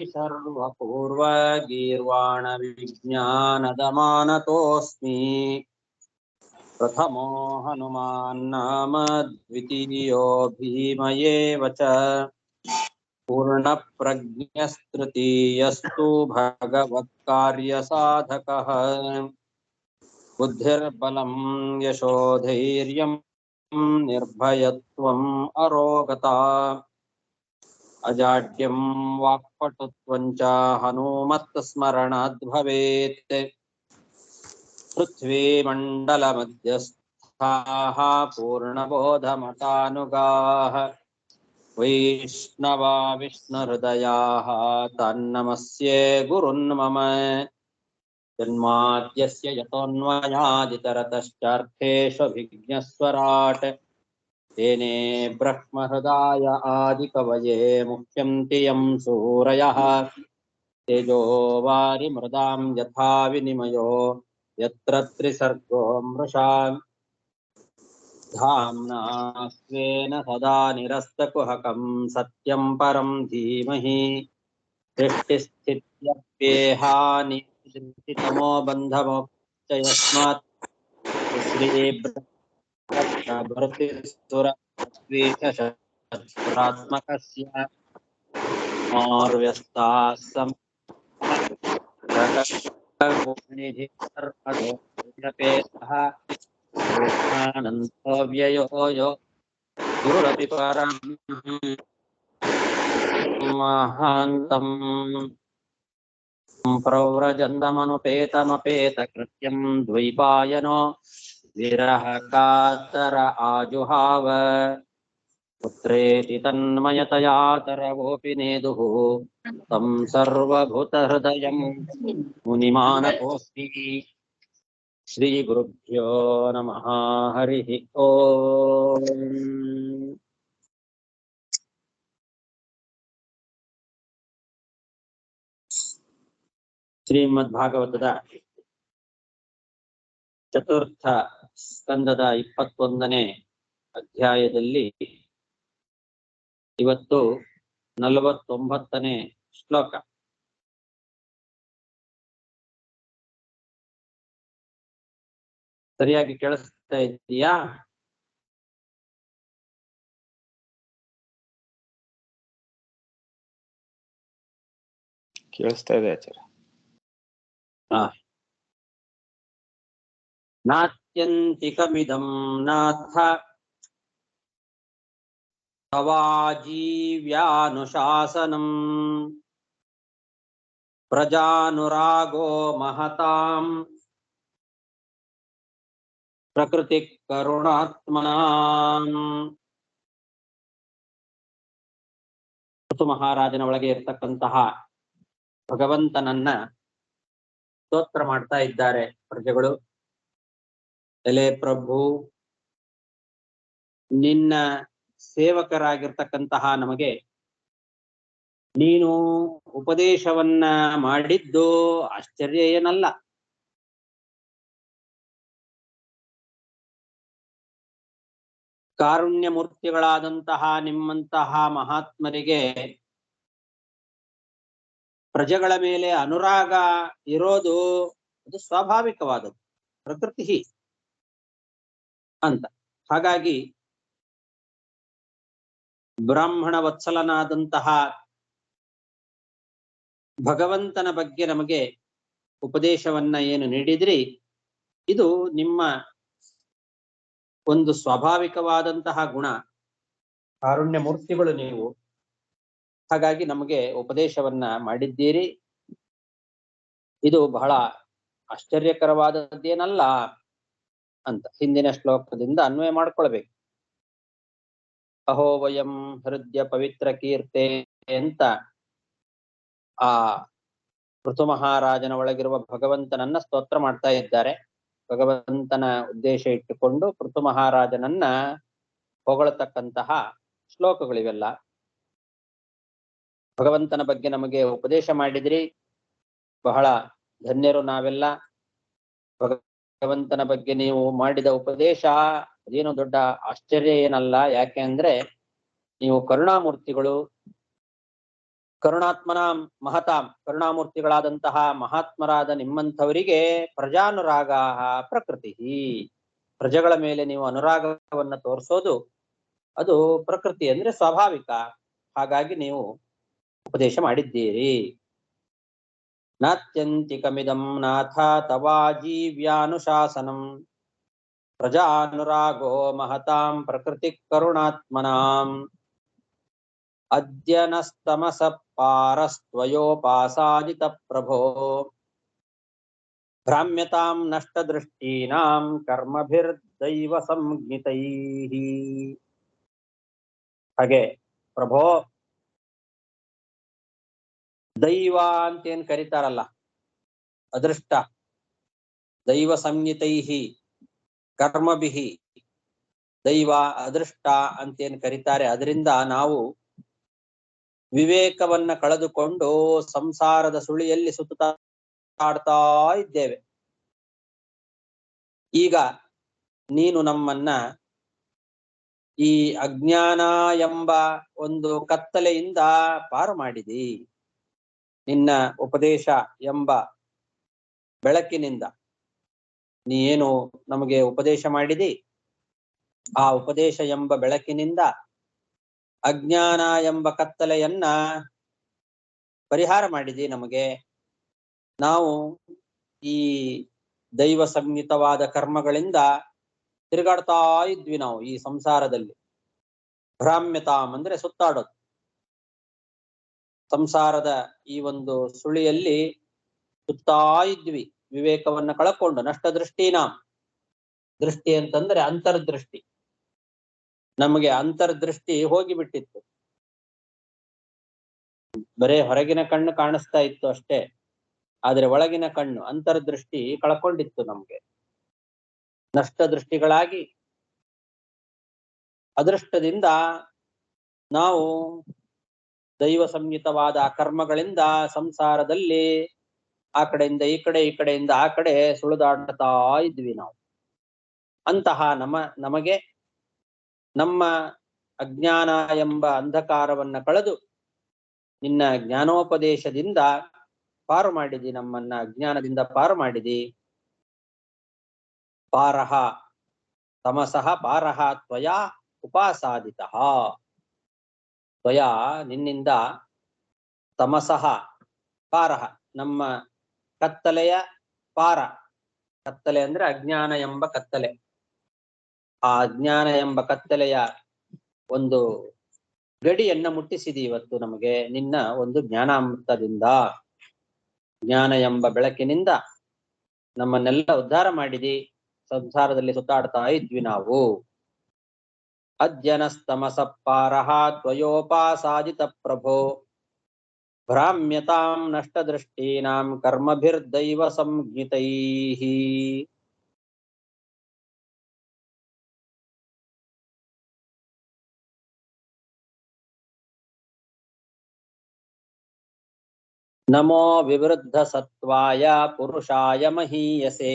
सर्वपूर्वगीर्वाणविज्ञानदमानतोऽस्मि प्रथमो हनुमान् नाम द्वितीयो भीमयेव च पूर्णप्रज्ञस्तृतीयस्तु भगवत्कार्यसाधकः बुद्धिर्बलं यशोधैर्यं निर्भयत्वम् अरोगता अजाड्यं वाक्पटुत्वं च हनुमत्स्मरणाद् भवेत् पृथ्वीमण्डलमध्यस्थाः पूर्णबोधमतानुगाः वैष्णवा विष्णुहृदयाः तन्नमस्ये गुरुन्मम जन्माद्यस्य यतोऽन्वयादितरतश्चार्थेष्वभिज्ञस्वराट् तेने ब्रह्महृदाय आदिकवये मुह्यन्ति यं सूरयः तेजो वारिमृदां यथा विनिमयो यत्र त्रिसर्गो मृषा धाम्ना स्वेन सदा निरस्तकुहकं सत्यं परं धीमहि सृष्टिस्थित्यप्येहानितमो बन्धमोक्ष यस्मात् श्रीभृतिसुरात्मकस्य मार्व्यस्ताः व्ययो यो गुरुरपि परं महान्तम् प्रव्रजन्तमनुपेतमपेतकृत्यं द्वैपायनो विरह कातर आजुहाव पुत्रेति तन्मयतया तरवोऽपि नेदुः तं सर्वभूतहृदयं मुनिमानतोऽस्मि श्रीगुरुभ्यो नमः हरिः ओम् ಶ್ರೀಮದ್ಭಾಗವತದ ಚತುರ್ಥ ಸ್ಕಂದದ 21ನೇ ಅಧ್ಯಾಯದಲ್ಲಿ ಇವತ್ತು 49ನೇ ಶ್ಲೋಕ. ಸರಿಯಾಗಿ ಕೇಳಿಸ್ತಾ ಇದೆಯಾ? ಕೇಳಿಸ್ತಾ ಇದೆ ಆಚಾರ್ಯ. ನಾತ್ಯಂತಿಕಮಿದಂ ನಾಥ ತವಾಜೀವ್ಯಾನುಶಾಸನಂ ಪ್ರಜಾನುರಾಗೋ ಮಹತಾಂ ಪ್ರಕೃತಿ ಕರುಣಾತ್ಮನಾಂ. ಋತು ಮಹಾರಾಜನ ಒಳಗೆ ಇರ್ತಕ್ಕಂತಹ ಭಗವಂತನನ್ನ ಸ್ತೋತ್ರ ಮಾಡ್ತಾ ಇದ್ದಾರೆ ಪ್ರಜೆಗಳು. ಎಲೆ ಪ್ರಭು, ನಿನ್ನ ಸೇವಕರಾಗಿರ್ತಕ್ಕಂತಹ ನಮಗೆ ನೀನು ಉಪದೇಶವನ್ನ ಮಾಡಿದ್ದು ಆಶ್ಚರ್ಯ ಏನಲ್ಲ. ಕಾರುಣ್ಯ ಮೂರ್ತಿಗಳಾದಂತಹ ನಿಮ್ಮಂತಹ ಮಹಾತ್ಮರಿಗೆ ಪ್ರಜೆಗಳ ಮೇಲೆ ಅನುರಾಗ ಇರೋದು ಅದು ಸ್ವಾಭಾವಿಕವಾದದ್ದು, ಪ್ರಕೃತಿ ಅಂತ. ಹಾಗಾಗಿ ಬ್ರಾಹ್ಮಣ ವತ್ಸಲನಾದಂತಹ ಭಗವಂತನ ಬಗ್ಗೆ ನಮಗೆ ಉಪದೇಶವನ್ನ ಏನು ನೀಡಿದ್ರಿ, ಇದು ನಿಮ್ಮ ಒಂದು ಸ್ವಾಭಾವಿಕವಾದಂತಹ ಗುಣ. ಕಾರುಣ್ಯ ಮೂರ್ತಿಗಳು ನೀವು, ಹಾಗಾಗಿ ನಮಗೆ ಉಪದೇಶವನ್ನ ಮಾಡಿದ್ದೀರಿ. ಇದು ಬಹಳ ಆಶ್ಚರ್ಯಕರವಾದದ್ದೇನಲ್ಲ ಅಂತ ಹಿಂದಿನ ಶ್ಲೋಕದಿಂದ ಅನ್ವಯ ಮಾಡ್ಕೊಳ್ಬೇಕು. ಅಹೋ ವಯಂ ಹೃದಯ ಪವಿತ್ರ ಕೀರ್ತೆ ಅಂತ ಆ ಋತು ಮಹಾರಾಜನ ಒಳಗಿರುವ ಭಗವಂತನನ್ನ ಸ್ತೋತ್ರ ಮಾಡ್ತಾ ಇದ್ದಾರೆ. ಭಗವಂತನ ಉದ್ದೇಶ ಇಟ್ಟುಕೊಂಡು ಋತು ಮಹಾರಾಜನನ್ನ ಹೊಗಳತಕ್ಕಂತಹ ಶ್ಲೋಕಗಳಿವೆಲ್ಲ. ಭಗವಂತನ ಬಗ್ಗೆ ನಮಗೆ ಉಪದೇಶ ಮಾಡಿದ್ರಿ, ಬಹಳ ಧನ್ಯರು ನಾವೆಲ್ಲ. ಭಗವಂತನ ಬಗ್ಗೆ ನೀವು ಮಾಡಿದ ಉಪದೇಶ ಅದೇನು ದೊಡ್ಡ ಆಶ್ಚರ್ಯ ಏನಲ್ಲ. ಯಾಕೆ ಅಂದ್ರೆ ನೀವು ಕರುಣಾಮೂರ್ತಿಗಳು. ಕರುಣಾತ್ಮನಾಂ ಮಹತಾಂ ಕರುಣಾಮೂರ್ತಿಗಳಾದಂತಹ ಮಹಾತ್ಮರಾದ ನಿಮ್ಮಂಥವರಿಗೆ ಪ್ರಜಾನುರಾಗ ಪ್ರಕೃತಿ, ಪ್ರಜೆಗಳ ಮೇಲೆ ನೀವು ಅನುರಾಗವನ್ನ ತೋರಿಸೋದು ಅದು ಪ್ರಕೃತಿ ಅಂದ್ರೆ ಸ್ವಾಭಾವಿಕ. ಹಾಗಾಗಿ ನೀವು ಉಪದೇಶ ಮಾಡಿದ್ದೀರಿ. ನಾತ್ಯಂತಿಕಮಿದಂ ನಾಥ ತವಾಜೀವ್ಯಾನುಶಾಸನಂ ಪ್ರಜಾನುರಾಗೋ ಮಹತಾಂ ಪ್ರಕೃತಿ ಕರುಣಾತ್ಮನಾಂ ಅದ್ಯನಸ್ತಮಸ ಪಾರಸ್ತ್ವಯೋಪಾಸಾದಿತ ಪ್ರಭೋ ಭ್ರಾಮ್ಯತಾಂ ನಷ್ಟದೃಷ್ಟೀನಾಂ ಕರ್ಮಭಿರ್ದೈವ ಸಂಜ್ಞಿತೈಃ. ಹಾಗೆ ಪ್ರಭೋ, ದೈವ ಅಂತೇನ್ ಕರೀತಾರಲ್ಲ, ಅದೃಷ್ಟ, ದೈವ ಸಂಜ್ಞಿತೈಹಿ ಕರ್ಮಭಿಹಿ, ದೈವ ಅದೃಷ್ಟ ಅಂತೇನ್ ಕರೀತಾರೆ. ಅದರಿಂದ ನಾವು ವಿವೇಕವನ್ನ ಕಳೆದುಕೊಂಡು ಸಂಸಾರದ ಸುಳಿಯಲ್ಲಿ ಸುತ್ತಾಡ್ತಾ ಇದ್ದೇವೆ. ಈಗ ನೀನು ನಮ್ಮನ್ನ ಈ ಅಜ್ಞಾನ ಎಂಬ ಒಂದು ಕತ್ತಲೆಯಿಂದ ಪಾರು ಮಾಡಿದಿ. ನಿನ್ನ ಉಪದೇಶ ಎಂಬ ಬೆಳಕಿನಿಂದ ನೀ ಏನು ನಮಗೆ ಉಪದೇಶ ಮಾಡಿದಿ, ಆ ಉಪದೇಶ ಎಂಬ ಬೆಳಕಿನಿಂದ ಅಜ್ಞಾನ ಎಂಬ ಕತ್ತಲೆಯನ್ನ ಪರಿಹಾರ ಮಾಡಿದಿ ನಮಗೆ. ನಾವು ಈ ದೈವ ಸಂಹಿತವಾದ ಕರ್ಮಗಳಿಂದ ತಿರುಗಾಡ್ತಾ ಇದ್ವಿ ನಾವು ಈ ಸಂಸಾರದಲ್ಲಿ. ಭ್ರಾಮ್ಯತಾಂ ಅಂದ್ರೆ ಸುತ್ತಾಡೋದು. ಸಂಸಾರದ ಈ ಒಂದು ಸುಳಿಯಲ್ಲಿ ಸುತ್ತಾ ಇದ್ವಿ, ವಿವೇಕವನ್ನ ಕಳಕೊಂಡು. ನಷ್ಟದೃಷ್ಟಿನಾಂ, ದೃಷ್ಟಿ ಅಂತಂದ್ರೆ ಅಂತರ್ದೃಷ್ಟಿ. ನಮಗೆ ಅಂತರ್ದೃಷ್ಟಿ ಹೋಗಿಬಿಟ್ಟಿತ್ತು. ಬರೇ ಹೊರಗಿನ ಕಣ್ಣು ಕಾಣಿಸ್ತಾ ಇತ್ತು ಅಷ್ಟೇ, ಆದ್ರೆ ಒಳಗಿನ ಕಣ್ಣು ಅಂತರ್ದೃಷ್ಟಿ ಕಳ್ಕೊಂಡಿತ್ತು ನಮ್ಗೆ. ನಷ್ಟದೃಷ್ಟಿಗಳಾಗಿ ಅದೃಷ್ಟದಿಂದ ನಾವು ದೈವ ಸಂಹಿತವಾದ ಕರ್ಮಗಳಿಂದ ಸಂಸಾರದಲ್ಲಿ ಆ ಕಡೆಯಿಂದ ಈ ಕಡೆ, ಈ ಕಡೆಯಿಂದ ಆ ಕಡೆ ಸುಳಿದಾಡ್ತಾ ಇದ್ವಿ ನಾವು. ಅಂತಹ ನಮಗೆ ನಮ್ಮ ಅಜ್ಞಾನ ಎಂಬ ಅಂಧಕಾರವನ್ನ ಕಳೆದು ನಿನ್ನ ಜ್ಞಾನೋಪದೇಶದಿಂದ ಪಾರು ಮಾಡಿದಿ, ನಮ್ಮನ್ನ ಅಜ್ಞಾನದಿಂದ ಪಾರು ಮಾಡಿದಿ. ಪಾರಹ ತಮಸಃ ಪಾರಹ ತ್ವಯಾ ಉಪಾಸಾದಿತಃ. ತ್ವಯಾ ನಿನ್ನಿಂದ ತಮಸಃ ಪಾರಹ ನಮ್ಮ ಕತ್ತಲೆಯ ಪಾರ. ಕತ್ತಲೆ ಅಂದ್ರೆ ಅಜ್ಞಾನ ಎಂಬ ಕತ್ತಲೆ. ಆ ಅಜ್ಞಾನ ಎಂಬ ಕತ್ತಲೆಯ ಒಂದು ಗಡಿಯನ್ನ ಮುಟ್ಟಿಸಿದಿ ಇವತ್ತು ನಮಗೆ ನಿನ್ನ ಒಂದು ಜ್ಞಾನಾಮೃತದಿಂದ. ಜ್ಞಾನ ಎಂಬ ಬೆಳಕಿನಿಂದ ನಮ್ಮನ್ನೆಲ್ಲ ಉದ್ಧಾರ ಮಾಡಿದಿ. ಸಂಸಾರದಲ್ಲಿ ಸುತ್ತಾಡ್ತಾ ಇದ್ವಿ ನಾವು. ಅದ್ಯನಸ್ತಮಸ ಪಾರಹ ತ್ವಯೋಪಾಸಾದಿತ ಪ್ರಭೋ ಭ್ರಾಮ್ಯತಾಂ ನಷ್ಟದೃಷ್ಟೀನಾಂ ಕರ್ಮಭಿರ್ದೈವ ಸಂಜ್ಞಿತೈಃ. ನಮೋ ವಿವೃದ್ಧ ಸತ್ವಾಯ ಪುರುಷಾಯ ಮಹೀಯಸೇ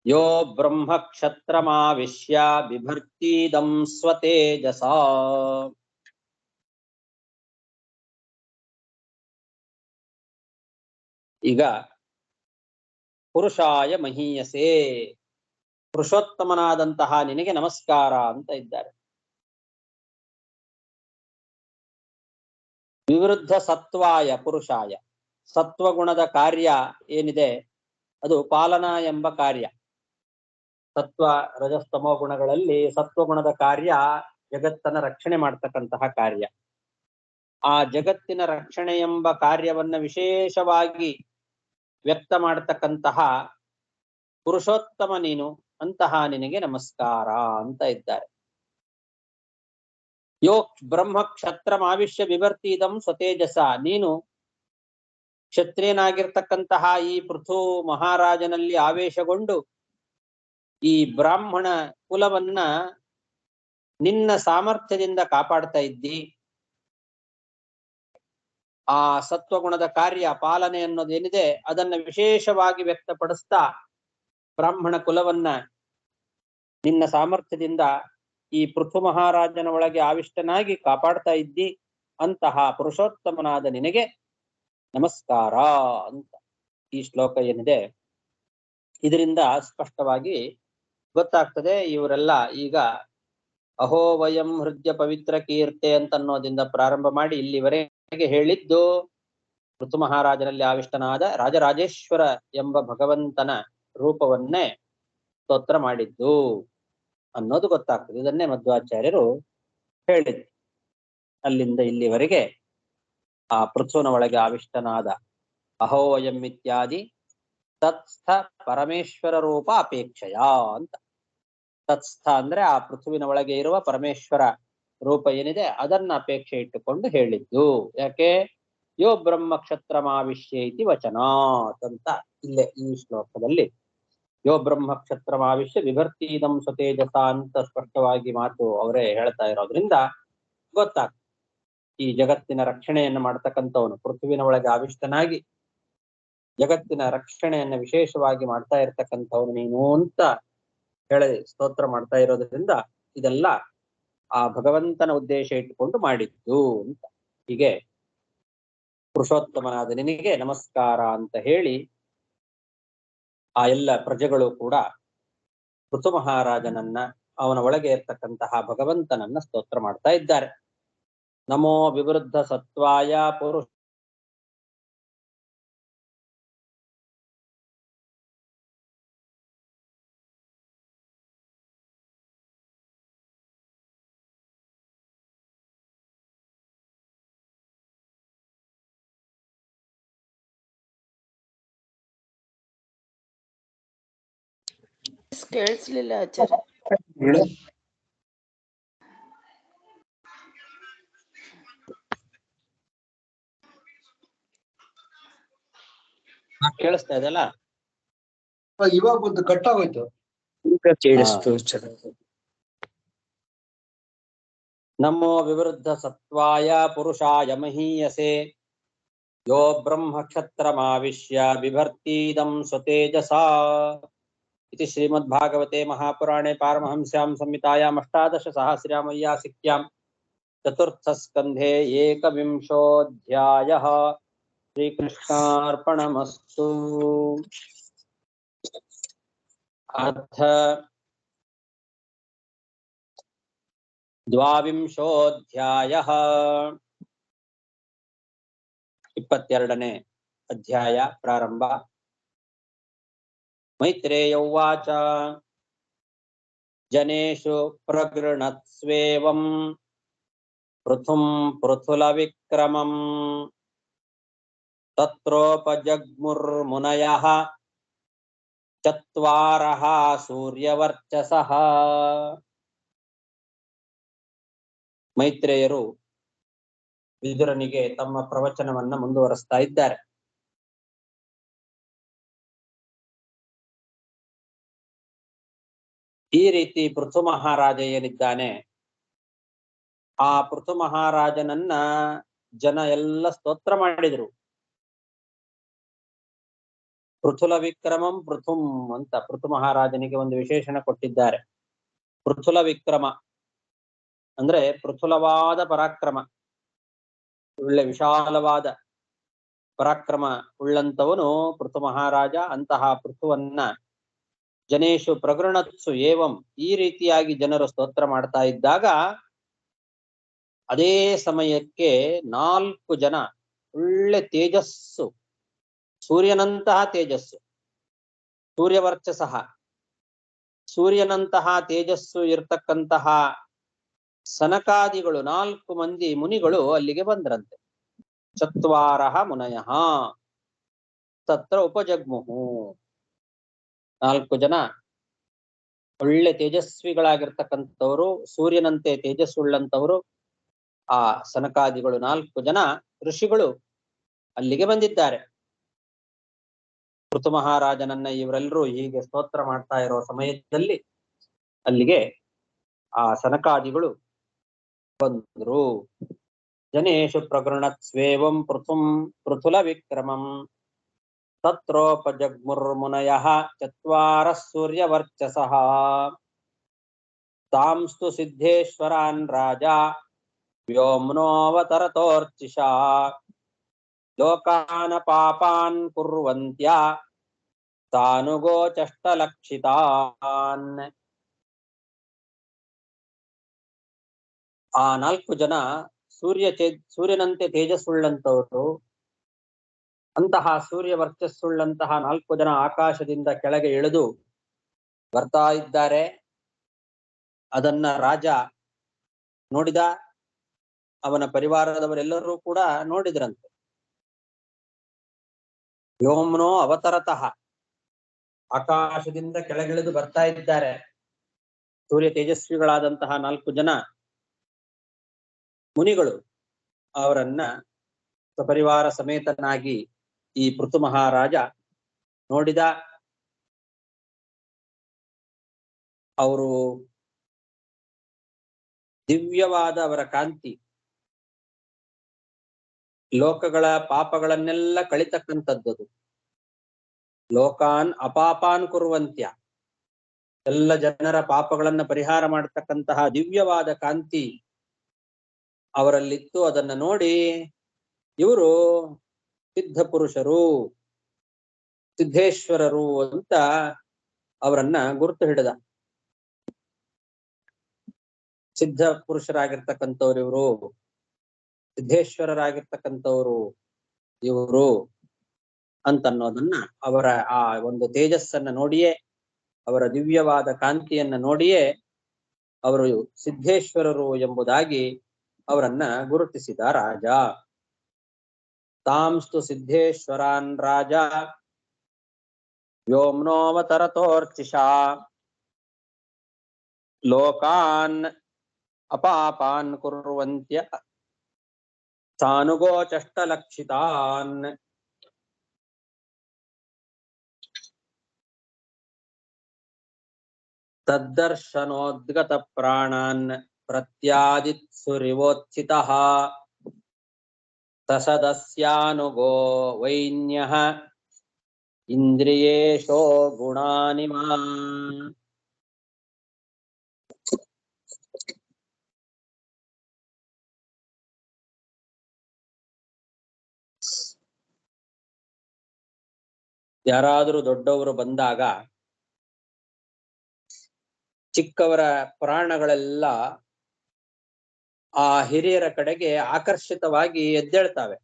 ಯೋ ಬ್ರಹ್ಮ ಕ್ಷತ್ರಮಾವಿಶ್ಯ ಬಿಭರ್ತೀದಂ ಸ್ವತೇಜಸಾ. ಈಗ ಪುರುಷಾಯ ಮಹೀಯಸೇ, ಪುರುಷೋತ್ತಮನಾದಂತಹ ನಿನಗೆ ನಮಸ್ಕಾರ ಅಂತ ಇದ್ದಾರೆ. ವಿವೃದ್ಧ ಸತ್ವಾಯ ಪುರುಷಾಯ, ಸತ್ವಗುಣದ ಕಾರ್ಯ ಏನಿದೆ ಅದು ಪಾಲನಾ ಎಂಬ ಕಾರ್ಯ. ಸತ್ವ ರಜಸ್ತಮೋ ಗುಣಗಳಲ್ಲಿ ಸತ್ವಗುಣದ ಕಾರ್ಯ ಜಗತ್ತನ್ನ ರಕ್ಷಣೆ ಮಾಡ್ತಕ್ಕಂತಹ ಕಾರ್ಯ. ಆ ಜಗತ್ತಿನ ರಕ್ಷಣೆ ಎಂಬ ಕಾರ್ಯವನ್ನ ವಿಶೇಷವಾಗಿ ವ್ಯಕ್ತ ಮಾಡತಕ್ಕಂತಹ ಪುರುಷೋತ್ತಮ ನೀನು, ಅಂತಹ ನಿನಗೆ ನಮಸ್ಕಾರ ಅಂತ ಇದ್ದಾರೆ. ಯೋ ಬ್ರಹ್ಮ ಕ್ಷತ್ರಮಾವಿಶ್ಯ ಬಿಭರ್ತೀದಂ ಸ್ವತೇಜಸ, ನೀನು ಕ್ಷತ್ರಿಯನಾಗಿರ್ತಕ್ಕಂತಹ ಈ ಪೃಥು ಮಹಾರಾಜನಲ್ಲಿ ಆವೇಶಗೊಂಡು ಈ ಬ್ರಾಹ್ಮಣ ಕುಲವನ್ನ ನಿನ್ನ ಸಾಮರ್ಥ್ಯದಿಂದ ಕಾಪಾಡ್ತಾ ಇದ್ದಿ. ಆ ಸತ್ವಗುಣದ ಕಾರ್ಯ ಪಾಲನೆ ಅನ್ನೋದೇನಿದೆ ಅದನ್ನ ವಿಶೇಷವಾಗಿ ವ್ಯಕ್ತಪಡಿಸ್ತಾ ಬ್ರಾಹ್ಮಣ ಕುಲವನ್ನ ನಿನ್ನ ಸಾಮರ್ಥ್ಯದಿಂದ ಈ ಪೃಥು ಮಹಾರಾಜನ ಒಳಗೆ ಆವಿಷ್ಟನಾಗಿ ಕಾಪಾಡ್ತಾ ಇದ್ದಿ. ಅಂತಹ ಪುರುಷೋತ್ತಮನಾದ ನಿನಗೆ ನಮಸ್ಕಾರ ಅಂತ ಈ ಶ್ಲೋಕ ಏನಿದೆ ಇದರಿಂದ ಸ್ಪಷ್ಟವಾಗಿ ಗೊತ್ತಾಗ್ತದೆ. ಇವರೆಲ್ಲ ಈಗ ಅಹೋ ವಯಂ ಹೃದಯ ಪವಿತ್ರ ಕೀರ್ತೆ ಅಂತ ಅನ್ನೋದಿಂದ ಪ್ರಾರಂಭ ಮಾಡಿ ಇಲ್ಲಿವರೆಗೆ ಹೇಳಿದ್ದು ಋತು ಮಹಾರಾಜನಲ್ಲಿ ಆವಿಷ್ಟನಾದ ರಾಜರಾಜೇಶ್ವರ ಎಂಬ ಭಗವಂತನ ರೂಪವನ್ನೇ ಸ್ತೋತ್ರ ಮಾಡಿದ್ದು ಅನ್ನೋದು ಗೊತ್ತಾಗ್ತದೆ. ಇದನ್ನೇ ಮಧ್ವಾಚಾರ್ಯರು ಹೇಳಿದ್ರು. ಅಲ್ಲಿಂದ ಇಲ್ಲಿವರೆಗೆ ಆ ಪೃಥುವಿನ ಒಳಗೆ ಆವಿಷ್ಟನಾದ ಅಹೋವಯಂ ಇತ್ಯಾದಿ ತತ್ಸ್ಥ ಪರಮೇಶ್ವರ ರೂಪ ಅಪೇಕ್ಷೆಯ ಅಂತ. ತತ್ಸ್ಥ ಅಂದ್ರೆ ಆ ಪೃಥುವಿನ ಒಳಗೆ ಇರುವ ಪರಮೇಶ್ವರ ರೂಪ ಏನಿದೆ ಅದನ್ನ ಅಪೇಕ್ಷೆ ಇಟ್ಟುಕೊಂಡು ಹೇಳಿದ್ದು. ಯಾಕೆ ಯೋ ಬ್ರಹ್ಮ ಕ್ಷತ್ರಮಾವಿಶ್ಯ ಇತಿ ವಚನಾತ್ ಅಂತ ಇಲ್ಲೇ ಈ ಶ್ಲೋಕದಲ್ಲಿ ಯೋ ಬ್ರಹ್ಮ ಕ್ಷತ್ರಮಾವಿಶ್ಯ ವಿಭರ್ತೀದಂ ಸ್ವತೇಜಸ ಅಂತ ಸ್ಪಷ್ಟವಾಗಿ ಮಾತು ಅವರೇ ಹೇಳ್ತಾ ಇರೋದ್ರಿಂದ ಗೊತ್ತಾಗ್ತದೆ ಈ ಜಗತ್ತಿನ ರಕ್ಷಣೆಯನ್ನು ಮಾಡ್ತಕ್ಕಂಥವನು ಪೃಥ್ವಿನ ಒಳಗೆ ಆವಿಷ್ಟನಾಗಿ ಜಗತ್ತಿನ ರಕ್ಷಣೆಯನ್ನ ವಿಶೇಷವಾಗಿ ಮಾಡ್ತಾ ಇರ್ತಕ್ಕಂಥವನು ನೀನು ಅಂತ ಹೇಳಿ ಸ್ತೋತ್ರ ಮಾಡ್ತಾ ಇರೋದ್ರಿಂದ ಇದೆಲ್ಲ ಆ ಭಗವಂತನ ಉದ್ದೇಶ ಇಟ್ಟುಕೊಂಡು ಮಾಡಿದ್ದು ಅಂತ. ಹೀಗೆ ಪುರುಷೋತ್ತಮನಾದ ನಿನಗೆ ನಮಸ್ಕಾರ ಅಂತ ಹೇಳಿ ಆ ಎಲ್ಲ ಪ್ರಜೆಗಳು ಕೂಡ ಋತು ಮಹಾರಾಜನನ್ನ ಅವನ ಒಳಗೆ ಇರ್ತಕ್ಕಂತಹ ಭಗವಂತನನ್ನ ಸ್ತೋತ್ರ ಮಾಡ್ತಾ ಇದ್ದಾರೆ. ನಮೋ ವಿವೃದ್ಧ ಸತ್ವಾಯ ಪುರುಷ ಕೇಳಿಸ್ಲಿಲ್ಲ ಆಚಾರ್ಯ. ಕೇಳಿಸ್ತಾ ಇದೆಲ್ಲ? ಇವಾಗ ಒಂದು ಕಟ್ ಆಗೋಯ್ತು. ನಮೋ ವಿವೃದ್ಧ ಸತ್ವಾಯ ಪುರುಷಾಯ ಮಹೀಯಸೆ ಯೋ ಬ್ರಹ್ಮ ಕ್ಷತ್ರಮಾವಿಶ್ಯ ಬಿಭರ್ತೀದಂ ಸ್ವತೇಜಸಾ इति श्रीमद्भागवते महापुराणे पारमहंस्यां संहितायाम् 18 सहस्रामय्यासिक्यां चतुर्थस्कन्धे 21 श्रीकृष्णार्पणमस्तु। अथ 22ನೇ ಅಧ್ಯಾಯ ಪ್ರಾರಂಭ. मैत्रेय उवाच जनेषु प्रगृणत्स्वेवं पृथुं पृथुलविक्रमम् तत्रोपजग्मुर्मुनयः चत्वारः सूर्यवर्चसः. ಮೈತ್ರೇಯರು ವಿದುರನಿಗೆ ತಮ್ಮ ಪ್ರವಚನವನ್ನ ಮುಂದುವರಿಸ್ತಾ ಇದ್ದಾರೆ. ಈ ರೀತಿ ಪೃಥು ಮಹಾರಾಜ ಏನಿದ್ದಾನೆ ಆ ಪೃಥು ಮಹಾರಾಜನನ್ನ ಜನ ಎಲ್ಲ ಸ್ತೋತ್ರ ಮಾಡಿದ್ರು. ಪೃಥುಲ ವಿಕ್ರಮಂ ಪೃಥುಂ ಅಂತ ಪೃಥು ಮಹಾರಾಜನಿಗೆ ಒಂದು ವಿಶೇಷಣ ಕೊಟ್ಟಿದ್ದಾರೆ. ಪೃಥುಲ ವಿಕ್ರಮ ಅಂದ್ರೆ ಪೃಥುಲವಾದ ಪರಾಕ್ರಮ, ಒಳ್ಳೆ ವಿಶಾಲವಾದ ಪರಾಕ್ರಮ ಉಳ್ಳಂತವನು ಪೃಥು ಮಹಾರಾಜ. ಅಂತಹ ಪೃಥುವನ್ನ ಜನೇಶು ಪ್ರಗೃಣತ್ಸು ಏವಂ ಈ ರೀತಿಯಾಗಿ ಜನರು ಸ್ತೋತ್ರ ಮಾಡ್ತಾ ಇದ್ದಾಗ ಅದೇ ಸಮಯಕ್ಕೆ 4 ಜನ ಒಳ್ಳೆ ತೇಜಸ್ಸು, ಸೂರ್ಯನಂತಹ ತೇಜಸ್ಸು, ಸೂರ್ಯವರ್ಚಸಃ ಸೂರ್ಯನಂತಹ ತೇಜಸ್ಸು ಇರ್ತಕ್ಕಂತಹ ಸನಕಾದಿಗಳು 4 ಮಂದಿ ಮುನಿಗಳು ಅಲ್ಲಿಗೆ ಬಂದ್ರಂತೆ. ಚತ್ವಾರಃ ಮುನಯಃ ತತ್ರ ಉಪಜಗ್ಮುಹು. 4 ಜನ ಒಳ್ಳೆ ತೇಜಸ್ವಿಗಳಾಗಿರ್ತಕ್ಕಂಥವ್ರು, ಸೂರ್ಯನಂತೆ ತೇಜಸ್ಸುಳ್ಳಂತವರು ಆ ಸನಕಾದಿಗಳು 4 ಜನ ಋಷಿಗಳು ಅಲ್ಲಿಗೆ ಬಂದಿದ್ದಾರೆ. ಪೃಥು ಮಹಾರಾಜನನ್ನ ಇವರೆಲ್ಲರೂ ಹೀಗೆ ಸ್ತೋತ್ರ ಮಾಡ್ತಾ ಇರೋ ಸಮಯದಲ್ಲಿ ಅಲ್ಲಿಗೆ ಆ ಸನಕಾದಿಗಳು ಬಂದ್ರು. ಜನೇಶು ಪ್ರಗೃಣತ್ಸ್ವೇವಂ ಪೃಥುಂ ಪೃಥುಲ ವಿಕ್ರಮಂ ತತ್ರೋಪಜಗ್ಮುರ್ಮುನಯಃ ಚತ್ವಾರಃ ಸೂರ್ಯವರ್ಚಸಃ. ತಾಂಸ್ತು ಸಿದ್ಧೇಶ್ವರಾನ್ ರಾಜ ವ್ಯೋಮ್ನೋವತರತೋರ್ಚಿಷಾ ಲೋಕಾನ ಪಾಪಾನ್ ಕುರ್ವಂತ್ಯ ತಾನುಗೋಚಷ್ಟಲಕ್ಷಿತಾನ್. ಆ 4 ಜನ ಸೂರ್ಯನಂತೆ ತೇಜಸ್ಸುಳ್ಳಂತವರು, ಅಂತಹ ಸೂರ್ಯ ವರ್ಚಸ್ಸುಳ್ಳಂತಹ 4 ಜನ ಆಕಾಶದಿಂದ ಕೆಳಗೆ ಇಳಿದು ಬರ್ತಾ ಇದ್ದಾರೆ. ಅದನ್ನ ರಾಜ ನೋಡಿದ, ಅವನ ಪರಿವಾರದವರೆಲ್ಲರೂ ಕೂಡ ನೋಡಿದ್ರಂತೆ. ವ್ಯೋಮ್ನೋ ಅವತರತಃ, ಆಕಾಶದಿಂದ ಕೆಳಗಿಳಿದು ಬರ್ತಾ ಇದ್ದಾರೆ ಸೂರ್ಯ ತೇಜಸ್ವಿಗಳಾದಂತಹ 4 ಜನ ಮುನಿಗಳು. ಅವರನ್ನ ಸಪರಿವಾರ ಸಮೇತನಾಗಿ ಈ ಪೃಥು ಮಹಾರಾಜ ನೋಡಿದ. ಅವರು ದಿವ್ಯವಾದ ಅವರ ಕಾಂತಿ ಲೋಕಗಳ ಪಾಪಗಳನ್ನೆಲ್ಲ ಕಳಿತಕ್ಕಂಥದ್ದು. ಲೋಕಾನ್ ಅಪಾಪಾನ್ ಕುರುವಂತ್ಯ, ಎಲ್ಲ ಜನರ ಪಾಪಗಳನ್ನ ಪರಿಹಾರ ಮಾಡತಕ್ಕಂತಹ ದಿವ್ಯವಾದ ಕಾಂತಿ ಅವರಲ್ಲಿತ್ತು. ಅದನ್ನ ನೋಡಿ ಇವರು ಸಿದ್ಧ ಪುರುಷರು, ಸಿದ್ಧೇಶ್ವರರು ಅಂತ ಅವರನ್ನ ಗುರುತು ಹಿಡಿದ. ಸಿದ್ಧ ಪುರುಷರಾಗಿರ್ತಕ್ಕಂಥವ್ರು ಇವರು, ಸಿದ್ಧೇಶ್ವರರಾಗಿರ್ತಕ್ಕಂಥವ್ರು ಇವರು ಅಂತನ್ನೋದನ್ನ ಅವರ ಆ ಒಂದು ತೇಜಸ್ಸನ್ನ ನೋಡಿಯೇ, ಅವರ ದಿವ್ಯವಾದ ಕಾಂತಿಯನ್ನ ನೋಡಿಯೇ ಅವರು ಸಿದ್ಧೇಶ್ವರರು ಎಂಬುದಾಗಿ ಅವರನ್ನ ಗುರುತಿಸಿದ ರಾಜ. ತಾಂಸ್ತು ಸಿದ್ಧೇಶ್ವರಾನ್ ರಾಜ ವ್ಯೋಮ್ನೋವತರತೋರ್ಚಿಷಾ ಲೋಕಾನ್ ಅಪಾಪಾನ್ ಕುರ್ವಂತ್ಯ ತಾನುಗೋಚಷ್ಟಲಕ್ಷಿತಾನ್. ತದ್ದರ್ಶನೋದ್ಗತ ಪ್ರಾಣಾನ್ ಪ್ರತ್ಯಾದಿತ್ಸುರಿವೋತ್ಥಿತಃ ತಸದಸ್ಯಾನುಗೋ ವೈನ್ಯಃ ಇಂದ್ರಿಯೇಶೋ ಗುಣಾನಿಮಾ. ಯಾರಾದರೂ ದೊಡ್ಡವರು ಬಂದಾಗ ಚಿಕ್ಕವರ ಪ್ರಾಣಗಳೆಲ್ಲ ಆ ಹಿರಿಯರ ಕಡೆಗೆ ಆಕರ್ಷಿತವಾಗಿ ಎದ್ದೇಳ್ತಾವೆ.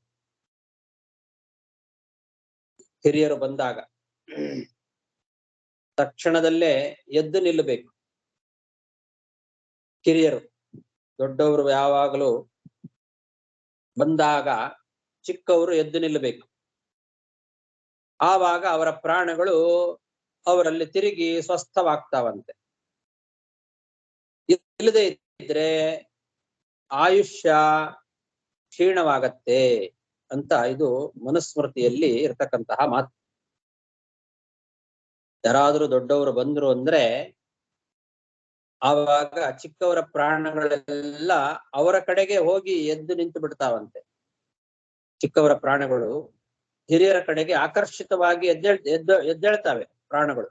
ಹಿರಿಯರು ಬಂದಾಗ ತಕ್ಷಣದಲ್ಲೇ ಎದ್ದು ನಿಲ್ಲಬೇಕು. ಕಿರಿಯರು, ದೊಡ್ಡವರು ಯಾವಾಗಲೂ ಬಂದಾಗ ಚಿಕ್ಕವರು ಎದ್ದು ನಿಲ್ಲಬೇಕು. ಆವಾಗ ಅವರ ಪ್ರಾಣಗಳು ಅವರಲ್ಲಿ ತಿರುಗಿ ಸ್ವಸ್ಥವಾಗ್ತಾವಂತೆ. ಇಲ್ಲದೆ ಇದ್ರೆ ಆಯುಷ್ಯ ಕ್ಷೀಣವಾಗತ್ತೆ ಅಂತ ಇದು ಮನುಸ್ಮೃತಿಯಲ್ಲಿ ಇರ್ತಕ್ಕಂತಹ ಮಾತು. ಯಾರಾದ್ರೂ ದೊಡ್ಡವರು ಬಂದ್ರು ಅಂದ್ರೆ ಆವಾಗ ಚಿಕ್ಕವರ ಪ್ರಾಣಗಳೆಲ್ಲ ಅವರ ಕಡೆಗೆ ಹೋಗಿ ಎದ್ದು ನಿಂತು ಬಿಡ್ತಾವಂತೆ. ಚಿಕ್ಕವರ ಪ್ರಾಣಗಳು ಹಿರಿಯರ ಕಡೆಗೆ ಆಕರ್ಷಿತವಾಗಿ ಎದ್ದೇಳ್ತಾವೆ ಪ್ರಾಣಗಳು.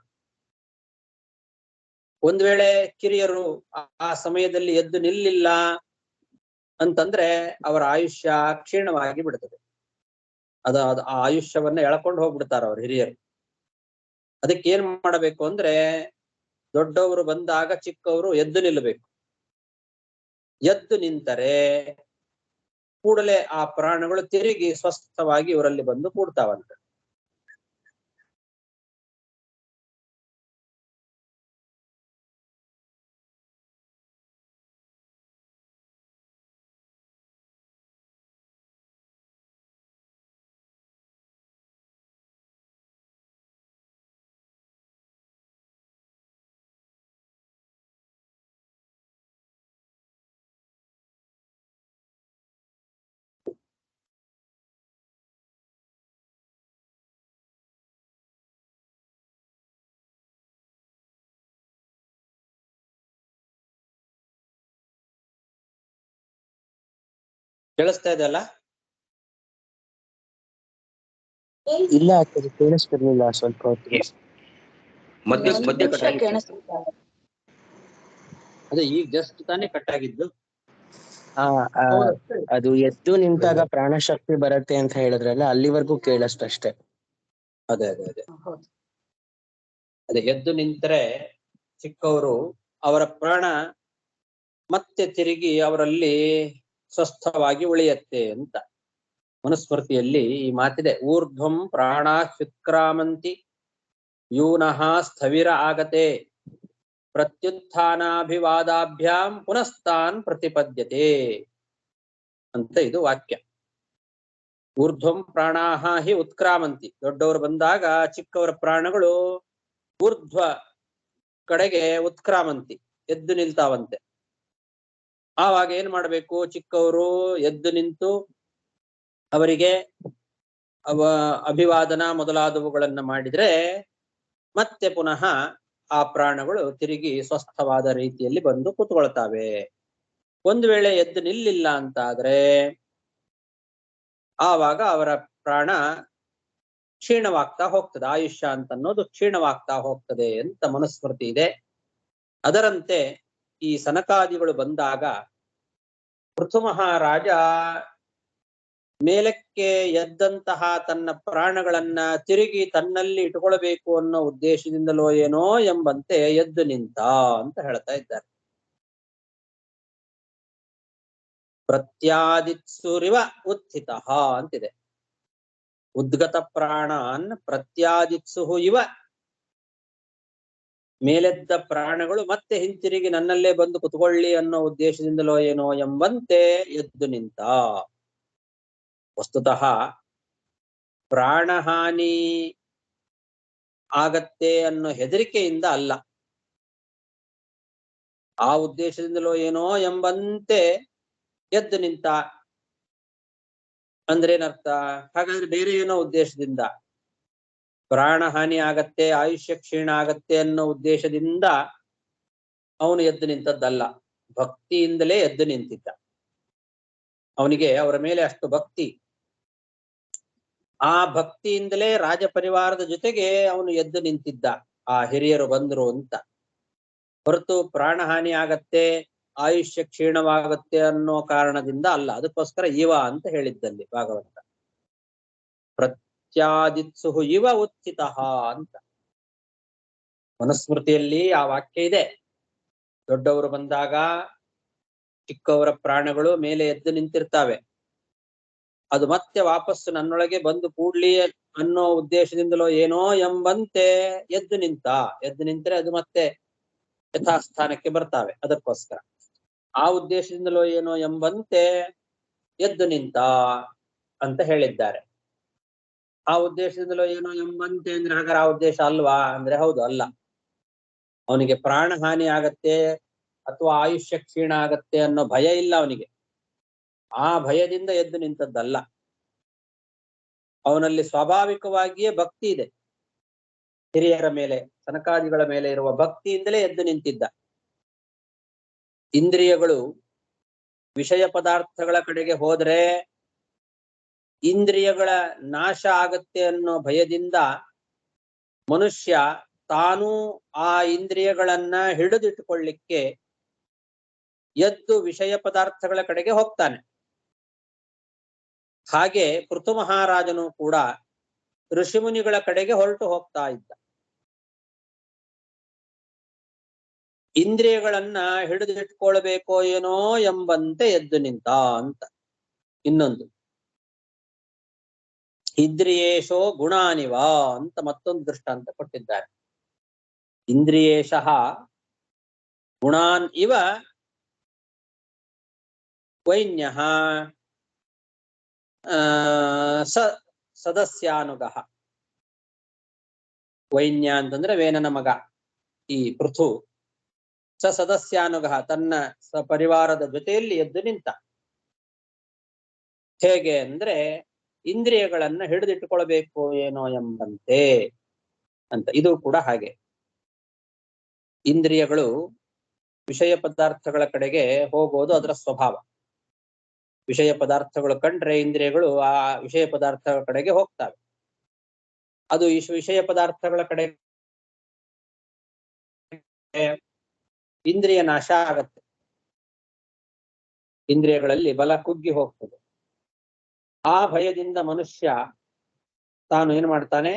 ಒಂದ್ ವೇಳೆ ಕಿರಿಯರು ಆ ಸಮಯದಲ್ಲಿ ಎದ್ದು ನಿಲ್ಲಿಲ್ಲ ಅಂತಂದ್ರೆ ಅವರ ಆಯುಷ್ಯ ಕ್ಷೀಣವಾಗಿ ಬಿಡ್ತದೆ. ಆ ಆಯುಷ್ಯವನ್ನ ಎಳ್ಕೊಂಡು ಹೋಗ್ಬಿಡ್ತಾರ ಅವ್ರ ಹಿರಿಯರು. ಅದಕ್ಕೆ ಏನ್ ಮಾಡಬೇಕು ಅಂದ್ರೆ ದೊಡ್ಡವರು ಬಂದಾಗ ಚಿಕ್ಕವರು ಎದ್ದು ನಿಲ್ಲಬೇಕು. ಎದ್ದು ನಿಂತರೆ ಕೂಡಲೇ ಆ ಪ್ರಾಣಗಳು ತಿರುಗಿ ಸ್ವಸ್ಥವಾಗಿ ಇವರಲ್ಲಿ ಬಂದು ಕೂಡ್ತಾವಂತೆ. ಕೇಳಿಸ್ತಾ ಇದೆ ಅಲ್ಲ? ಇಲ್ಲ ಕೇಳಿಸ್ತಿರ್ಲಿಲ್ಲ ಸ್ವಲ್ಪ ಹೊತ್ತಿಗೆ. ಮಧ್ಯ ಅದೇ ಈಗ ಜಸ್ಟ್ ತಾನೇ ಕಟ್ ಆಗಿದ್ದು. ಆ ಆ, ಹೌದಷ್ಟೇ. ಅದು ಎದ್ದು ನಿಂತಾಗ ಪ್ರಾಣಶಕ್ತಿ ಬರುತ್ತೆ ಅಂತ ಹೇಳಿದ್ರಲ್ಲ, ಅಲ್ಲಿವರೆಗೂ ಕೇಳಷ್ಟಷ್ಟೇ. ಅದೇ ಅದೇ ಅದೇ ಹೌದು. ಅದೇ ಎದ್ದು ನಿಂತರೆ ಚಿಕ್ಕವರು ಅವರ ಪ್ರಾಣ ಮತ್ತೆ ತಿರುಗಿ ಅವರಲ್ಲಿ ಸ್ವಸ್ಥವಾಗಿ ಉಳಿಯತ್ತೆ ಅಂತ ಮನುಸ್ಮೃತಿಯಲ್ಲಿ ಈ ಮಾತಿದೆ. ಊರ್ಧ್ವಂ ಪ್ರಾಣಾಹ್ಯುತ್ಕ್ರಾಮಂತಿ ಯೂನಃ ಸ್ಥವಿರ ಆಗತೆ ಪ್ರತ್ಯುತ್ಥಾನಾಭಿವಾದಾಭ್ಯಾಂ ಪುನಸ್ತಾನ್ ಪ್ರತಿಪದ್ಯತೆ ಅಂತ ಇದು ವಾಕ್ಯ. ಊರ್ಧ್ವಂ ಪ್ರಾಣಾಹ ಹಿ ಉತ್ಕ್ರಾಮಂತಿ, ದೊಡ್ಡವರು ಬಂದಾಗ ಚಿಕ್ಕವರ ಪ್ರಾಣಗಳು ಊರ್ಧ್ವ ಕಡೆಗೆ ಉತ್ಕ್ರಾಮಂತಿ, ಎದ್ದು ನಿಲ್ತಾವಂತೆ. ಆವಾಗ ಏನ್ ಮಾಡ್ಬೇಕು? ಚಿಕ್ಕವರು ಎದ್ದು ನಿಂತು ಅವರಿಗೆ ಅಭಿವಾದನ ಮೊದಲಾದವುಗಳನ್ನ ಮಾಡಿದ್ರೆ ಮತ್ತೆ ಪುನಃ ಆ ಪ್ರಾಣಗಳು ತಿರುಗಿ ಸ್ವಸ್ಥವಾದ ರೀತಿಯಲ್ಲಿ ಬಂದು ಕೂತ್ಕೊಳ್ತಾವೆ. ಒಂದು ವೇಳೆ ಎದ್ದು ನಿಲ್ಲಿಲ್ಲ ಅಂತಾದ್ರೆ ಆವಾಗ ಅವರ ಪ್ರಾಣ ಕ್ಷೀಣವಾಗ್ತಾ ಹೋಗ್ತದೆ, ಆಯುಷ್ಯ ಅಂತ ಅನ್ನೋದು ಕ್ಷೀಣವಾಗ್ತಾ ಹೋಗ್ತದೆ ಅಂತ ಮನುಸ್ಮೃತಿ ಇದೆ. ಅದರಂತೆ ಈ ಸನಕಾದಿಗಳು ಬಂದಾಗ ಪೃಥು ಮಹಾರಾಜ ಮೇಲಕ್ಕೆ ಎದ್ದಂತಹ ತನ್ನ ಪ್ರಾಣಗಳನ್ನ ತಿರುಗಿ ತನ್ನಲ್ಲಿ ಇಟ್ಕೊಳ್ಬೇಕು ಅನ್ನೋ ಉದ್ದೇಶದಿಂದಲೋ ಏನೋ ಎಂಬಂತೆ ಎದ್ದು ನಿಂತ ಅಂತ ಹೇಳ್ತಾ ಇದ್ದಾರೆ. ಪ್ರತ್ಯಾದಿತ್ಸುರಿವ ಉತ್ಥಿತ ಅಂತಿದೆ. ಉದ್ಗತ ಪ್ರಾಣಾನ್ ಪ್ರತ್ಯಾದಿತ್ಸು ಇವ, ಮೇಲೆದ್ದ ಪ್ರಾಣಗಳು ಮತ್ತೆ ಹಿಂತಿರುಗಿ ನನ್ನಲ್ಲೇ ಬಂದು ಕುತ್ಕೊಳ್ಳಿ ಅನ್ನೋ ಉದ್ದೇಶದಿಂದಲೋ ಏನೋ ಎಂಬಂತೆ ಎದ್ದು ನಿಂತ. ವಸ್ತುತಃ ಪ್ರಾಣಹಾನಿ ಆಗತ್ತೆ ಅನ್ನೋ ಹೆದರಿಕೆಯಿಂದ ಅಲ್ಲ, ಆ ಉದ್ದೇಶದಿಂದಲೋ ಏನೋ ಎಂಬಂತೆ ಎದ್ದು ನಿಂತ ಅಂದ್ರೆ ಏನರ್ಥ? ಹಾಗಾದ್ರೆ ಬೇರೆ ಏನೋ ಉದ್ದೇಶದಿಂದ, ಪ್ರಾಣ ಹಾನಿ ಆಗತ್ತೆ, ಆಯುಷ್ಯ ಕ್ಷೀಣ ಆಗತ್ತೆ ಅನ್ನೋ ಉದ್ದೇಶದಿಂದ ಅವನು ಎದ್ದು ನಿಂತದ್ದಲ್ಲ, ಭಕ್ತಿಯಿಂದಲೇ ಎದ್ದು ನಿಂತಿದ್ದ. ಅವನಿಗೆ ಅವರ ಮೇಲೆ ಅಷ್ಟು ಭಕ್ತಿ, ಆ ಭಕ್ತಿಯಿಂದಲೇ ರಾಜ ಪರಿವಾರದ ಜೊತೆಗೆ ಅವನು ಎದ್ದು ನಿಂತಿದ್ದ, ಆ ಹಿರಿಯರು ಬಂದ್ರು ಅಂತ. ಹೊರತು ಪ್ರಾಣ ಹಾನಿ ಆಗತ್ತೆ, ಆಯುಷ್ಯ ಕ್ಷೀಣವಾಗುತ್ತೆ ಅನ್ನೋ ಕಾರಣದಿಂದ ಅಲ್ಲ. ಅದಕ್ಕೋಸ್ಕರ ಇವ ಅಂತ ಹೇಳಿದ್ದಲ್ಲಿ ಭಾಗವಂತ. ಪ್ರತ್ಯಾದಿತ್ಸು ಇವ ಉತ್ಥಿತ ಅಂತ ಮನುಸ್ಮೃತಿಯಲ್ಲಿ ಆ ವಾಕ್ಯ ಇದೆ. ದೊಡ್ಡವರು ಬಂದಾಗ ಚಿಕ್ಕವರ ಪ್ರಾಣಗಳು ಮೇಲೆ ಎದ್ದು ನಿಂತಿರ್ತಾವೆ, ಅದು ಮತ್ತೆ ವಾಪಸ್ಸು ನನ್ನೊಳಗೆ ಬಂದು ಕೂಡ್ಲಿ ಅನ್ನೋ ಉದ್ದೇಶದಿಂದಲೋ ಏನೋ ಎಂಬಂತೆ ಎದ್ದು ನಿಂತ. ಎದ್ದು ನಿಂತರೆ ಅದು ಮತ್ತೆ ಯಥಾಸ್ಥಾನಕ್ಕೆ ಬರ್ತಾವೆ. ಅದಕ್ಕೋಸ್ಕರ ಆ ಉದ್ದೇಶದಿಂದಲೋ ಏನೋ ಎಂಬಂತೆ ಎದ್ದು ನಿಂತ ಅಂತ ಹೇಳಿದ್ದಾರೆ. ಆ ಉದ್ದೇಶದಿಂದಲೋ ಏನೋ ಎಂಬಂತೆ ಅಂದ್ರೆ ಹಾಗಾದ್ರೆ ಆ ಉದ್ದೇಶ ಅಲ್ವಾ ಅಂದ್ರೆ ಹೌದು, ಅಲ್ಲ. ಅವನಿಗೆ ಪ್ರಾಣ ಹಾನಿ ಆಗತ್ತೆ ಅಥವಾ ಆಯುಷ್ಯ ಕ್ಷೀಣ ಆಗತ್ತೆ ಅನ್ನೋ ಭಯ ಇಲ್ಲ ಅವನಿಗೆ, ಆ ಭಯದಿಂದ ಎದ್ದು ನಿಂತದ್ದಲ್ಲ. ಅವನಲ್ಲಿ ಸ್ವಾಭಾವಿಕವಾಗಿಯೇ ಭಕ್ತಿ ಇದೆ, ಹಿರಿಯರ ಮೇಲೆ ಸನಕಾದಿಗಳ ಮೇಲೆ ಇರುವ ಭಕ್ತಿಯಿಂದಲೇ ಎದ್ದು ನಿಂತಿದ್ದ. ಇಂದ್ರಿಯಗಳು ವಿಷಯ ಪದಾರ್ಥಗಳ ಕಡೆಗೆ ಹೋದ್ರೆ ಇಂದ್ರಿಯಗಳ ನಾಶ ಆಗತ್ತೆ ಅನ್ನೋ ಭಯದಿಂದ ಮನುಷ್ಯ ತಾನು ಆ ಇಂದ್ರಿಯಗಳನ್ನ ಹಿಡಿದಿಟ್ಟುಕೊಳ್ಳಿಕ್ಕೆ ಎದ್ದು ವಿಷಯ ಪದಾರ್ಥಗಳ ಕಡೆಗೆ ಹೋಗ್ತಾನೆ. ಹಾಗೆ ಪೃಥು ಮಹಾರಾಜನು ಕೂಡ ಋಷಿಮುನಿಗಳ ಕಡೆಗೆ ಹೊರಟು ಹೋಗ್ತಾ ಇದ್ದ. ಇಂದ್ರಿಯಗಳನ್ನ ಹಿಡಿದಿಟ್ಕೊಳ್ಬೇಕೋ ಏನೋ ಎಂಬಂತೆ ಎದ್ದು ನಿಂತ ಅಂತ. ಇನ್ನೊಂದು ಇಂದ್ರಿಯೇಶೋ ಗುಣಾನಿವ ಅಂತ ಮತ್ತೊಂದು ದೃಷ್ಟಾಂತ ಕೊಟ್ಟಿದ್ದಾರೆ. ಇಂದ್ರಿಯೇಶಃ ಗುಣಾನ್ ಇವ ವೈನ್ಯಃ ಸದಸ್ಯಾನುಗಃ. ವೈನ್ಯ ಅಂತಂದ್ರೆ ವೇನನ ಮಗ ಈ ಪೃಥು, ಸದಸ್ಯಾನುಗಃ ತನ್ನ ಸಪರಿವಾರದ ಜೊತೆಯಲ್ಲಿ ಎದ್ದು ನಿಂತ. ಹೇಗೆ ಅಂದ್ರೆ ಇಂದ್ರಿಯಗಳನ್ನ ಹಿಡಿದಿಟ್ಟುಕೊಳ್ಬೇಕು ಏನೋ ಎಂಬಂತೆ ಅಂತ. ಇದು ಕೂಡ ಹಾಗೆ, ಇಂದ್ರಿಯಗಳು ವಿಷಯ ಪದಾರ್ಥಗಳ ಕಡೆಗೆ ಹೋಗೋದು ಅದರ ಸ್ವಭಾವ. ವಿಷಯ ಪದಾರ್ಥಗಳು ಕಂಡ್ರೆ ಇಂದ್ರಿಯಗಳು ಆ ವಿಷಯ ಪದಾರ್ಥಗಳ ಕಡೆಗೆ ಹೋಗ್ತವೆ. ಅದು ವಿಷಯ ಪದಾರ್ಥಗಳ ಕಡೆ ಇಂದ್ರಿಯ ನಾಶ ಆಗತ್ತೆ. ಇಂದ್ರಿಯಗಳಲ್ಲಿ ಬಲ ಕುಗ್ಗಿ ಹೋಗ್ತದೆ. ಆ ಭಯದಿಂದ ಮನುಷ್ಯ ತಾನು ಏನ್ ಮಾಡ್ತಾನೆ,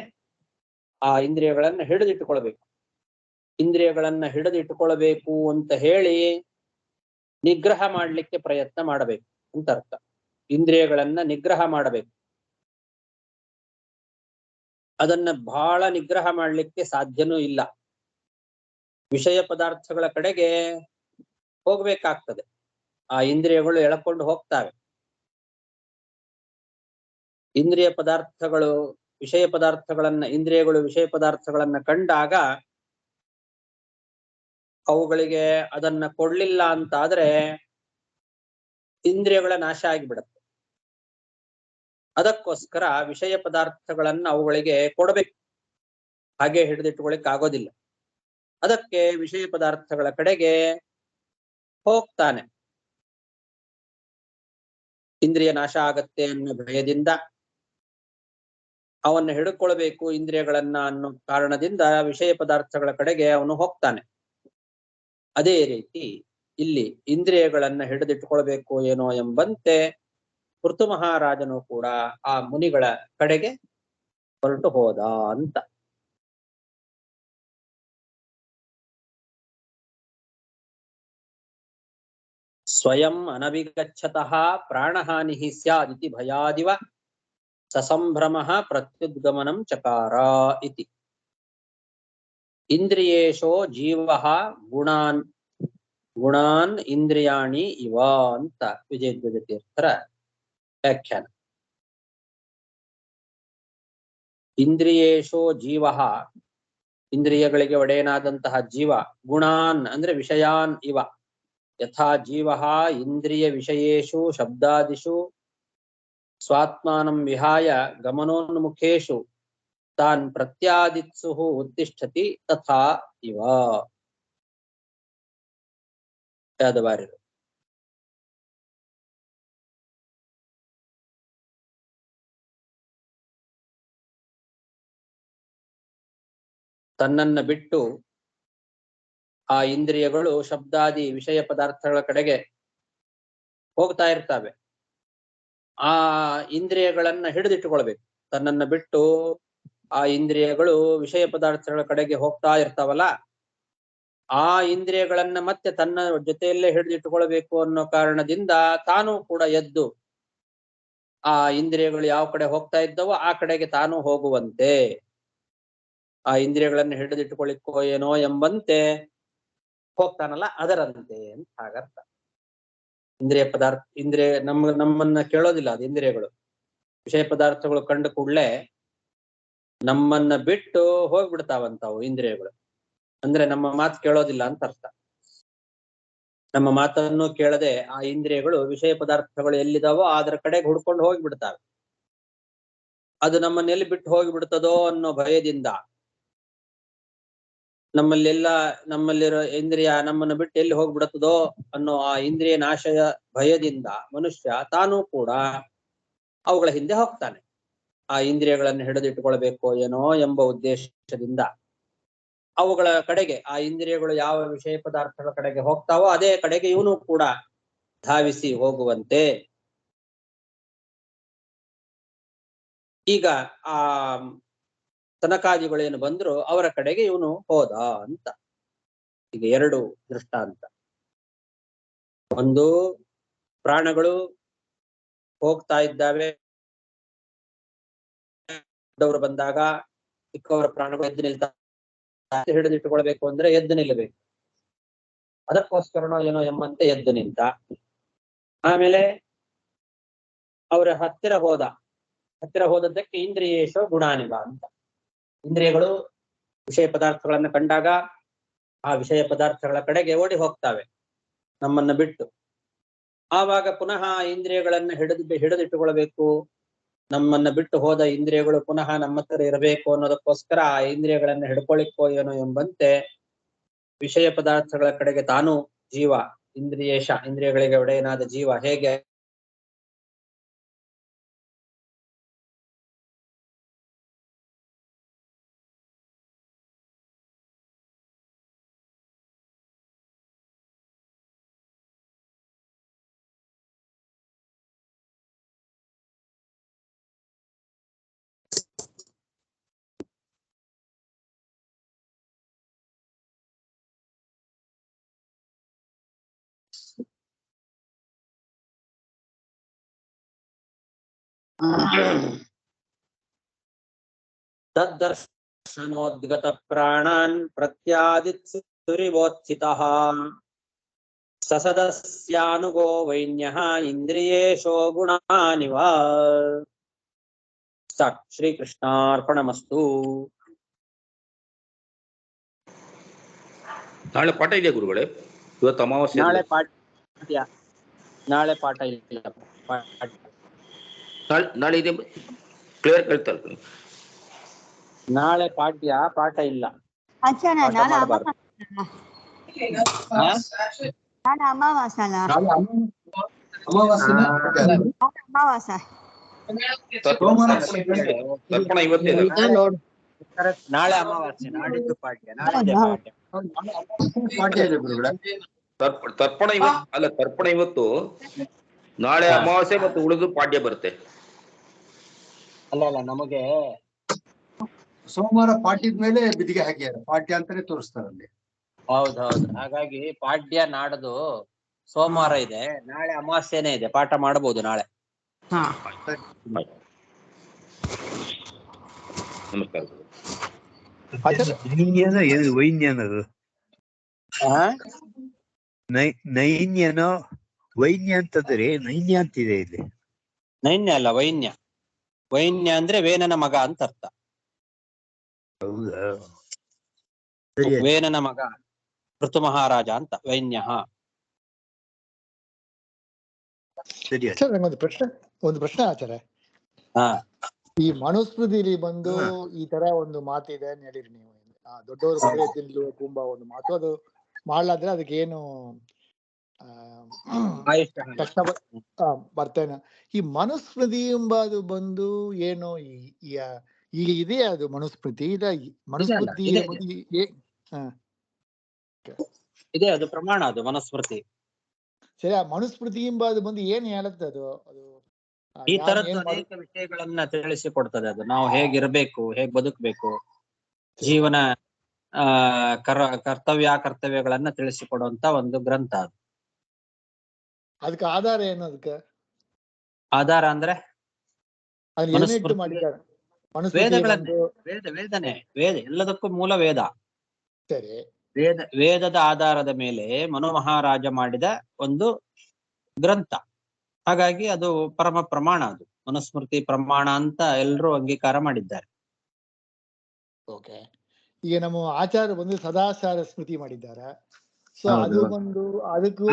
ಆ ಇಂದ್ರಿಯಗಳನ್ನ ಹಿಡಿದಿಟ್ಟುಕೊಳ್ಬೇಕು. ಇಂದ್ರಿಯಗಳನ್ನ ಹಿಡಿದಿಟ್ಟುಕೊಳ್ಬೇಕು ಅಂತ ಹೇಳಿ ನಿಗ್ರಹ ಮಾಡಲಿಕ್ಕೆ ಪ್ರಯತ್ನ ಮಾಡಬೇಕು ಅಂತ ಅರ್ಥ. ಇಂದ್ರಿಯಗಳನ್ನ ನಿಗ್ರಹ ಮಾಡಬೇಕು. ಅದನ್ನ ಬಹಳ ನಿಗ್ರಹ ಮಾಡಲಿಕ್ಕೆ ಸಾಧ್ಯನೂ ಇಲ್ಲ. ವಿಷಯ ಪದಾರ್ಥಗಳ ಕಡೆಗೆ ಹೋಗ್ಬೇಕಾಗ್ತದೆ. ಆ ಇಂದ್ರಿಯಗಳು ಎಳಕೊಂಡು ಹೋಗ್ತವೆ. ಇಂದ್ರಿಯ ಪದಾರ್ಥಗಳು ಇಂದ್ರಿಯಗಳು ವಿಷಯ ಪದಾರ್ಥಗಳನ್ನ ಕಂಡಾಗ ಅವುಗಳಿಗೆ ಅದನ್ನ ಕೊಡ್ಲಿಲ್ಲ ಅಂತಾದ್ರೆ ಇಂದ್ರಿಯಗಳ ನಾಶ ಆಗಿಬಿಡುತ್ತೆ. ಅದಕ್ಕೋಸ್ಕರ ವಿಷಯ ಪದಾರ್ಥಗಳನ್ನ ಅವುಗಳಿಗೆ ಕೊಡಬೇಕು. ಹಾಗೆ ಹಿಡಿದಿಟ್ಟುಕೊಳ್ಳಿಕ್ ಆಗೋದಿಲ್ಲ. ಅದಕ್ಕೆ ವಿಷಯ ಪದಾರ್ಥಗಳ ಕಡೆಗೆ ಹೋಗ್ತಾನೆ. ಇಂದ್ರಿಯ ನಾಶ ಆಗತ್ತೆ ಅನ್ನೋ ಭಯದಿಂದ ಅವನ್ನ ಹಿಡ್ಕೊಳ್ಬೇಕು ಇಂದ್ರಿಯಗಳನ್ನ ಅನ್ನೋ ಕಾರಣದಿಂದ ವಿಷಯ ಪದಾರ್ಥಗಳ ಕಡೆಗೆ ಅವನು ಹೋಗ್ತಾನೆ. ಅದೇ ರೀತಿ ಇಲ್ಲಿ ಇಂದ್ರಿಯಗಳನ್ನ ಹಿಡಿದಿಟ್ಟುಕೊಳ್ಬೇಕು ಏನೋ ಎಂಬಂತೆ ಋತು ಮಹಾರಾಜನು ಕೂಡ ಆ ಮುನಿಗಳ ಕಡೆಗೆ ಹೊರಟು ಹೋದ ಅಂತ. ಸ್ವಯಂ ಅನವಿಗಚ್ಚತಃ ಪ್ರಾಣಹಾನಿ ಸ್ಯಾದಿತಿ ಭಯಾದಿವ ಸಸಂಭ್ರಮ ಪ್ರತ್ಯುದ್ಗಮನಂ ಚಕಾರ ಇತಿ. ಇಂದ್ರಿಯೇಶೋ ಜೀವಃ ಗುಣಾನ್ ಇಂದ್ರಿಯಾಣಿ ಇವ ಅಂತ ವಿಜಯಧ್ವಜ ತೀರ್ಥರ ವ್ಯಾಖ್ಯಾನ. ಇಂದ್ರಿಯೇಶೋ ಜೀವಃ, ಇಂದ್ರಿಯಗಳಿಗೆ ಒಡೆಯನಾದಂತಹ ಜೀವ, ಗುಣಾನ್ ಅಂದ್ರೆ ವಿಷಯಾನ್ ಇವ, ಯಥಾ ಜೀವಃ ಇಂದ್ರಿಯ ವಿಷಯೇಷು ಶಬ್ದಾದಿಷು ಸ್ವಾತ್ಮಾನಂ ವಿಹಾಯ ಗಮನೋನ್ಮುಖೇಷು ತಾನ್ ಪ್ರತ್ಯಾದಿತ್ಸುಃ ಉತ್ತಿಷ್ಠತಿ ತಥಾ ಇವ. ಯಾದವಾರ್ಯರು. ತನ್ನನ್ನ ಬಿಟ್ಟು ಆ ಇಂದ್ರಿಯಗಳು ಶಬ್ದಾದಿ ವಿಷಯ ಪದಾರ್ಥಗಳ ಕಡೆಗೆ ಹೋಗ್ತಾ ಇರ್ತವೆ. ಆ ಇಂದ್ರಿಯಗಳನ್ನ ಹಿಡಿದಿಟ್ಟುಕೊಳ್ಬೇಕು. ತನ್ನನ್ನ ಬಿಟ್ಟು ಆ ಇಂದ್ರಿಯಗಳು ವಿಷಯ ಪದಾರ್ಥಗಳ ಕಡೆಗೆ ಹೋಗ್ತಾ ಇರ್ತಾವಲ್ಲ, ಆ ಇಂದ್ರಿಯಗಳನ್ನ ಮತ್ತೆ ತನ್ನ ಜೊತೆಯಲ್ಲೇ ಹಿಡಿದಿಟ್ಟುಕೊಳ್ಬೇಕು ಅನ್ನೋ ಕಾರಣದಿಂದ ತಾನೂ ಕೂಡ ಎದ್ದು ಆ ಇಂದ್ರಿಯಗಳು ಯಾವ ಕಡೆ ಹೋಗ್ತಾ ಇದ್ದವೋ ಆ ಕಡೆಗೆ ತಾನೂ ಹೋಗುವಂತೆ, ಆ ಇಂದ್ರಿಯಗಳನ್ನು ಹಿಡಿದಿಟ್ಟುಕೊಳ್ಳಿಕ್ಕೋ ಏನೋ ಎಂಬಂತೆ ಹೋಗ್ತಾನಲ್ಲ, ಅದರಂತೆ ಅಂತ ಹಾಗರ್ಥ. ಇಂದ್ರಿಯ ನಮ್ಮನ್ನ ಕೇಳೋದಿಲ್ಲ. ಅದು ಇಂದ್ರಿಯಗಳು ವಿಷಯ ಪದಾರ್ಥಗಳು ಕಂಡ ಕೂಡಲೇ ನಮ್ಮನ್ನ ಬಿಟ್ಟು ಹೋಗ್ಬಿಡ್ತಾವಂತಾವು ಇಂದ್ರಿಯಗಳು. ಅಂದ್ರೆ ನಮ್ಮ ಮಾತು ಕೇಳೋದಿಲ್ಲ ಅಂತ ಅರ್ಥ. ನಮ್ಮ ಮಾತನ್ನು ಕೇಳದೆ ಆ ಇಂದ್ರಿಯಗಳು ವಿಷಯ ಪದಾರ್ಥಗಳು ಎಲ್ಲಿದಾವೋ ಅದರ ಕಡೆಗೆ ಹುಡ್ಕೊಂಡು ಹೋಗಿಬಿಡ್ತಾವೆ. ಅದು ನಮ್ಮನ್ನ ಎಲ್ಲಿ ಬಿಟ್ಟು ಹೋಗಿಬಿಡ್ತದೋ ಅನ್ನೋ ಭಯದಿಂದ, ನಮ್ಮಲ್ಲಿರೋ ಇಂದ್ರಿಯ ನಮ್ಮನ್ನು ಬಿಟ್ಟು ಎಲ್ಲಿ ಹೋಗ್ಬಿಡುತ್ತದೋ ಅನ್ನೋ ಆ ಇಂದ್ರಿಯ ನಾಶಯ ಭಯದಿಂದ ಮನುಷ್ಯ ತಾನೂ ಕೂಡ ಅವುಗಳ ಹಿಂದೆ ಹೋಗ್ತಾನೆ. ಆ ಇಂದ್ರಿಯಗಳನ್ನು ಹಿಡಿದಿಟ್ಟುಕೊಳ್ಬೇಕು ಏನೋ ಎಂಬ ಉದ್ದೇಶದಿಂದ ಅವುಗಳ ಕಡೆಗೆ, ಆ ಇಂದ್ರಿಯಗಳು ಯಾವ ವಿಷಯ ಪದಾರ್ಥಗಳ ಕಡೆಗೆ ಹೋಗ್ತಾವೋ ಅದೇ ಕಡೆಗೆ ಇವನು ಕೂಡ ಧಾವಿಸಿ ಹೋಗುವಂತೆ. ಈಗ ಆ ತನಕಾದಿಗಳೇನು ಬಂದ್ರು ಅವರ ಕಡೆಗೆ ಇವನು ಹೋದ ಅಂತ. ಈಗ ಎರಡು ದೃಷ್ಟಾಂತ. ಒಂದು, ಪ್ರಾಣಗಳು ಹೋಗ್ತಾ ಇದ್ದಾವೆ, ದೊಡ್ಡವರು ಬಂದಾಗ ಚಿಕ್ಕವರ ಪ್ರಾಣಗಳು ಎದ್ದು ನಿಲ್ತಾರೆ. ಹಿಡಿದಿಟ್ಟುಕೊಳ್ಬೇಕು ಅಂದ್ರೆ ಎದ್ದು ನಿಲ್ಲಬೇಕು. ಅದಕ್ಕೋಸ್ಕರನೋ ಏನೋ ಎಂಬಂತೆ ಎದ್ದು ನಿಂತ. ಆಮೇಲೆ ಅವರ ಹತ್ತಿರ ಹೋದದ್ದಕ್ಕೆ ಇಂದ್ರಿಯೇಶೋ ಗುಣಾನಿವ ಅಂತ. ಇಂದ್ರಿಯಗಳು ವಿಷಯ ಪದಾರ್ಥಗಳನ್ನ ಕಂಡಾಗ ಆ ವಿಷಯ ಪದಾರ್ಥಗಳ ಕಡೆಗೆ ಓಡಿ ಹೋಗ್ತಾವೆ ನಮ್ಮನ್ನ ಬಿಟ್ಟು. ಆವಾಗ ಪುನಃ ಇಂದ್ರಿಯಗಳನ್ನ ಹಿಡಿದಿಟ್ಟುಕೊಳ್ಬೇಕು. ನಮ್ಮನ್ನ ಬಿಟ್ಟು ಹೋದ ಇಂದ್ರಿಯಗಳು ಪುನಃ ನಮ್ಮ ಹತ್ರ ಇರಬೇಕು ಅನ್ನೋದಕ್ಕೋಸ್ಕರ ಆ ಇಂದ್ರಿಯಗಳನ್ನ ಹಿಡ್ಕೊಳ್ಳಿಕ್ಕೋ ಏನೋ ಎಂಬಂತೆ ವಿಷಯ ಪದಾರ್ಥಗಳ ಕಡೆಗೆ ತಾನು ಜೀವ, ಇಂದ್ರಿಯಗಳಿಗೆ ಒಡೆಯನಾದ ಜೀವ ಹೇಗೆ ತದ್ದರ್ಶನೋದ್ಗತ ಪ್ರಾಣಾನ್ ಪ್ರತ್ಯಾದಿತ್ಸುರಿವೋತ್ಥಿತಃ ಸಸದಸ್ಯಾನುಗೋ ವೈನ್ಯಃ ಇಂದ್ರಿಯೇಶೋ ಗುಣಾನಿವ. ಸ್ಟಾರ್ಟ್. ಶ್ರೀಕೃಷ್ಣಾರ್ಪಣಮಸ್ತು. ನಾಳೆ ಪಾಠ ಇದೆಯಾ ಗುರುಗಳೇ? ಇವತ್ತು ಅಮಾವಾಸ್ಯೆ. ನಾಳೆ ಪಾಠ ಇಲ್ಲ. ನಾಳೆ ಇದೆ, ಕ್ಲಿಯರ್ ಕೇಳ್ತಾ ಇರ್ತೀನಿ. ನಾಳೆ ಪಾಠ ಇಲ್ಲ. ಆಚಾರ್ಯ, ಪಾಠ ನಾಳೆ ಮಾಡಬಾರ್ದು. ನಾಳೆ ಅಮಾವಾಸ ಅಲ್ಲ? ಅಮಾವಾಸ. ತರ್ಪಣ ಇವತ್ತಿದೆ. ನಾಳೆ ಅಮಾವಾಸ್ಯೆ, ನಾಡಿದ್ದು ಪಾಠ್ಯ. ನಾಡಿದ್ದೆ ಪಾಠ್ಯ. ತರ್ಪಣ ಇವತ್ತು ಅಲ್ಲ, ತರ್ಪಣ ಇವತ್ತು. ನಾಳೆ ಅಮಾವಾಸ್ಯೆ ಮತ್ತು ಉಳಿದು ಪಾಡ್ಯ ಬರುತ್ತೆ. ಅಲ್ಲ ನಮಗೆ ಸೋಮವಾರ ಪಾಠ್ಯದ ಮೇಲೆ ಬಿದಿಗೆ ಹಾಕ್ಯಾರ, ಪಾಠ್ಯ ಅಂತಾನೆ ತೋರಿಸ್ತಾರಲ್ಲಿ. ಹೌದೌದು. ಹಾಗಾಗಿ ಪಾಡ್ಯ ನಾಡದು ಸೋಮವಾರ ಇದೆ, ನಾಳೆ ಅಮಾವಾಸ್ಯೆನೇ ಇದೆ, ಪಾಠ ಮಾಡಬಹುದು ನಾಳೆ. ನಮಸ್ಕಾರ. ವೈನ್ಯನದು ನೈನ್ಯನೋ ವೈನ್ಯ ಅಂತಂದ್ರೆ ನೈನ್ಯ ಅಂತಿದೆ ಇಲ್ಲಿ. ನೈನ್ಯ ಅಲ್ಲ, ವೈನ್ಯ. ವೈನ್ಯ ಅಂದ್ರೆ ವೇನನ ಮಗ ಅಂತ ಅರ್ಥ. ಹೌದಾ? ವೇನನ ಮಗ ಋತು ಮಹಾರಾಜ ಅಂತ ವೈನ್ಯ. ಸರಿ. ಒಂದು ಪ್ರಶ್ನೆ ಆಚಾರ್ಯ. ಹಾ, ಈ ಮನುಸ್ಮೃತಿಲಿ ಬಂದು ಈ ತರ ಒಂದು ಮಾತಿದೆ ಅಂತ ಹೇಳಿರಿ ನೀವು. ದೊಡ್ಡವರು ಮದುವೆ ತಿಂಗಳು ತುಂಬಾ ಒಂದು ಮಾತು, ಅದು ಮಾಡ್ಲಾದ್ರೆ ಅದಕ್ಕೆ ಏನು ಕಷ್ಟ ಬರ್ತೇನೆ. ಈ ಮನುಸ್ಮೃತಿ ಎಂಬುದು ಬಂದು ಏನು ಈಗ ಇದೆಯಾ ಅದು ಮನುಸ್ಮೃತಿ? ಇಲ್ಲ ಮನುಸ್ಮೃತಿ ಇದೆ, ಅದು ಪ್ರಮಾಣ, ಅದು ಮನುಸ್ಮೃತಿ. ಸರಿ, ಆ ಮನುಸ್ಮೃತಿ ಎಂಬುದು ಬಂದು ಏನ್ ಹೇಳುತ್ತೆ? ಅದು ಈ ತರದ್ದು ಅನೇಕ ವಿಷಯಗಳನ್ನ ತಿಳಿಸಿಕೊಡ್ತದೆ. ಅದು ನಾವು ಹೇಗಿರ್ಬೇಕು, ಹೇಗ್ ಬದುಕಬೇಕು, ಜೀವನ ಕರ್ತವ್ಯಗಳನ್ನ ತಿಳಿಸಿಕೊಡುವಂತ ಒಂದು ಗ್ರಂಥ ಅದು. ಅದಕ್ಕೆ ಆಧಾರ ಏನು? ಅದಕ್ಕೆ ಆಧಾರ ಅಂದ್ರೆ ವೇದ, ಎಲ್ಲದಕ್ಕೂ ಮೂಲ ವೇದ. ಸರಿ, ವೇದದ ಆಧಾರದ ಮೇಲೆ ಮನು ಮಹಾರಾಜ ಮಾಡಿದ ಒಂದು ಗ್ರಂಥ. ಹಾಗಾಗಿ ಅದು ಪರಮ ಪ್ರಮಾಣ. ಅದು ಮನುಸ್ಮೃತಿ ಪ್ರಮಾಣ ಅಂತ ಎಲ್ಲರೂ ಅಂಗೀಕಾರ ಮಾಡಿದ್ದಾರೆ. ಓಕೆ. ಈಗ ನಮ್ಮ ಆಚಾರ ಬಂದು ಸದಾಚಾರ ಸ್ಮೃತಿ ಮಾಡಿದ್ದಾರೆ. ಸೊ ಅದು ಬಂದು ಅದಕ್ಕೂ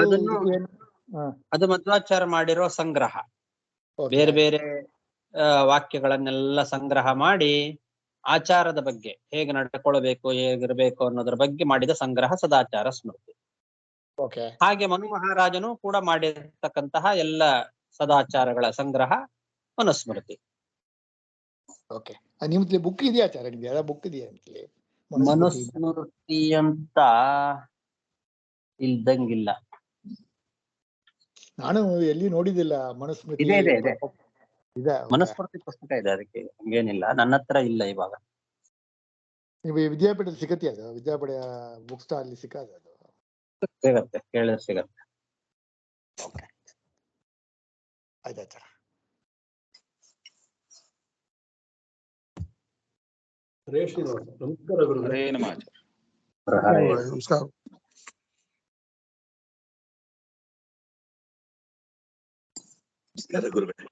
ಅದು ಮಧ್ವಾಚಾರ ಮಾಡಿರೋ ಸಂಗ್ರಹ. ಬೇರೆ ಬೇರೆ ವಾಕ್ಯಗಳನ್ನೆಲ್ಲ ಸಂಗ್ರಹ ಮಾಡಿ ಆಚಾರದ ಬಗ್ಗೆ, ಹೇಗೆ ನಡ್ಕೊಳ್ಬೇಕು, ಹೇಗಿರ್ಬೇಕು ಅನ್ನೋದ್ರ ಬಗ್ಗೆ ಮಾಡಿದ ಸಂಗ್ರಹ ಸದಾಚಾರ ಸ್ಮೃತಿ. ಹಾಗೆ ಮನು ಮಹಾರಾಜನು ಕೂಡ ಮಾಡಿರ್ತಕ್ಕಂತಹ ಎಲ್ಲ ಸದಾಚಾರಗಳ ಸಂಗ್ರಹ ಮನುಸ್ಮೃತಿ. ಓಕೆ. ನಿಮ್ಗೆ ಬುಕ್ ಇದೆಯಾ ಆಚಾರ? ನಿಮ್ಗೆ ಯಾವ ಬುಕ್ ಇದೆಯಾ? ಮನುಸ್ಮೃತಿ ಅಂತ ಇಲ್ದಂಗಿಲ್ಲ, ನಾನು ಎಲ್ಲಿ ನೋಡಿದಿಲ್ಲ. ಮನುಸ್ಮೃತಿ ಇದೆ, ಮನುಸ್ಮೃತಿ ಪುಸ್ತಕ ಇದೆ, ಅದಕ್ಕೆ ಹಂಗೇನಿಲ್ಲ. ನನ್ನ ಹತ್ರ ಇಲ್ಲ ಇವಾಗ. ನೀವು ವಿದ್ಯಾಪೀಠದಲ್ಲಿ ಸಿಗತ್ತೆ ಅದು? ವಿದ್ಯಾಪೀಠ ಬುಕ್ ಸ್ಟಾಲ್ ಅಲ್ಲಿ ಸಿಕ್ಕದು? ಅದು ಸಿಗತ್ತೆ, ಕೇಳಿದ್ರೆ ಸಿಗತ್ತೆ. ಆಯ್ತು ಆಚಾರ. ನಮಸ್ಕಾರ ಗುರುಗಳೇ. ನಮಸ್ಕಾರ. ಗುರುಗಳೇ.